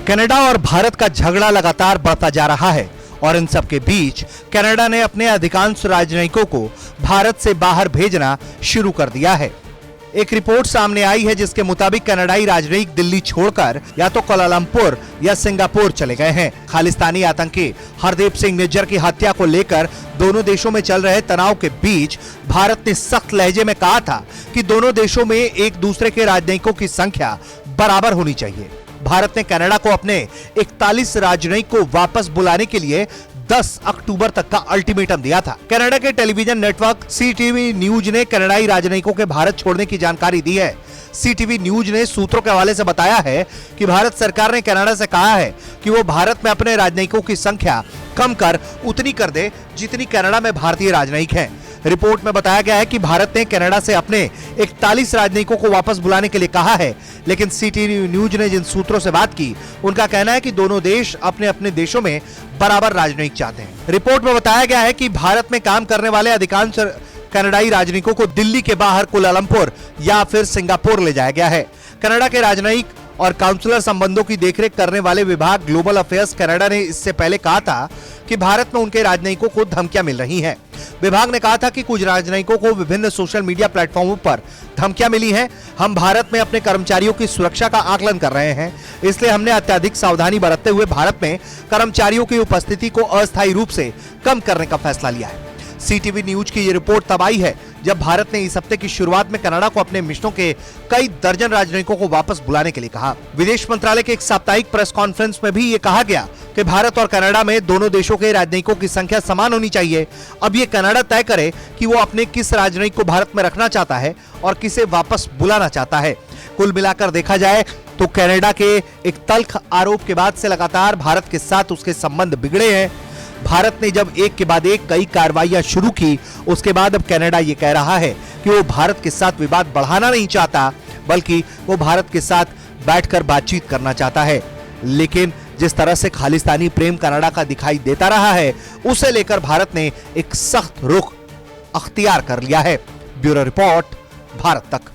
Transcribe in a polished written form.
Canada और भारत का झगड़ा लगातार बढ़ता जा रहा है और इन सब के बीच कनाडा ने अपने अधिकांश राजनयिकों को भारत से बाहर भेजना शुरू कर दिया है। एक रिपोर्ट सामने आई है जिसके मुताबिक कनाडाई राजनयिक दिल्ली छोड़कर या तो कुआलालंपुर या सिंगापुर चले गए हैं। खालिस्तानी आतंकी हरदीप सिंह निज्जर की हत्या को लेकर दोनों देशों में चल रहे तनाव के बीच भारत ने सख्त लहजे में कहा था कि दोनों देशों में एक दूसरे के राजनयिकों की संख्या बराबर होनी चाहिए। भारत ने कनाडा को अपने 41 राजनयिक को वापस बुलाने के लिए 10 अक्टूबर तक का अल्टीमेटम दिया था। कनाडा के टेलीविजन नेटवर्क सीटीवी न्यूज ने कनाडाई राजनयिकों के भारत छोड़ने की जानकारी दी है। सीटीवी न्यूज ने सूत्रों के हवाले से बताया है कि भारत सरकार ने कनाडा से कहा है कि वो भारत में अपने राजनयिकों की संख्या कम कर उतनी कर दे जितनी कनाडा में भारतीय राजनयिक हैं। रिपोर्ट में बताया गया है कि भारत ने कनाडा से अपने 41 राजनयिकों को वापस बुलाने के लिए कहा है, लेकिन सीटीवी न्यूज ने जिन सूत्रों से बात की उनका कहना है कि दोनों देश अपने अपने देशों में बराबर राजनयिक चाहते हैं। रिपोर्ट में बताया गया है कि भारत में काम करने वाले अधिकांश कनाडाई राजनयिकों को दिल्ली के बाहर कुआलालंपुर या फिर सिंगापुर ले जाया गया है। कनाडा के राजनयिक और काउंसलर संबंधों की देखरेख करने वाले विभाग ग्लोबल अफेयर्स कनाडा ने इससे पहले कहा था कि भारत में उनके राजनयिकों को धमकियां मिल रही हैं। विभाग ने कहा था कि कुछ राजनयिकों को विभिन्न सोशल मीडिया प्लेटफॉर्मों पर धमकियां मिली हैं। हम भारत में अपने कर्मचारियों की सुरक्षा का आकलन कर रहे हैं, इसलिए हमने अत्यधिक सावधानी बरतते हुए भारत में कर्मचारियों की उपस्थिति को अस्थायी रूप से कम करने का फैसला लिया है। सीटीवी न्यूज की यह रिपोर्ट तब आई है जब भारत ने इस हफ्ते की शुरुआत में कनाडा को अपने मिशनों के कई दर्जन राजनयिकों को वापस बुलाने के लिए कहा। विदेश मंत्रालय के एक साप्ताहिक प्रेस कॉन्फ्रेंस में भी ये कहा गया कि भारत और कनाडा में दोनों देशों के राजनयिकों की संख्या समान होनी चाहिए। अब ये कनाडा तय करे कि वो अपने किस राजनयिक को भारत में रखना चाहता है और किसे वापस बुलाना चाहता है। कुल मिलाकर देखा जाए तो कनाडा के एक तल्ख आरोप के बाद से लगातार भारत के साथ उसके संबंध बिगड़े हैं। भारत ने जब एक के बाद एक कई कार्रवाइयां शुरू की, उसके बाद अब कनाडा ये कह रहा है कि वो भारत के साथ विवाद बढ़ाना नहीं चाहता, बल्कि वो भारत के साथ बैठकर बातचीत करना चाहता है। लेकिन जिस तरह से खालिस्तानी प्रेम कनाडा का दिखाई देता रहा है, उसे लेकर भारत ने एक सख्त रुख अख्तियार कर लिया है। ब्यूरो रिपोर्ट, भारत तक।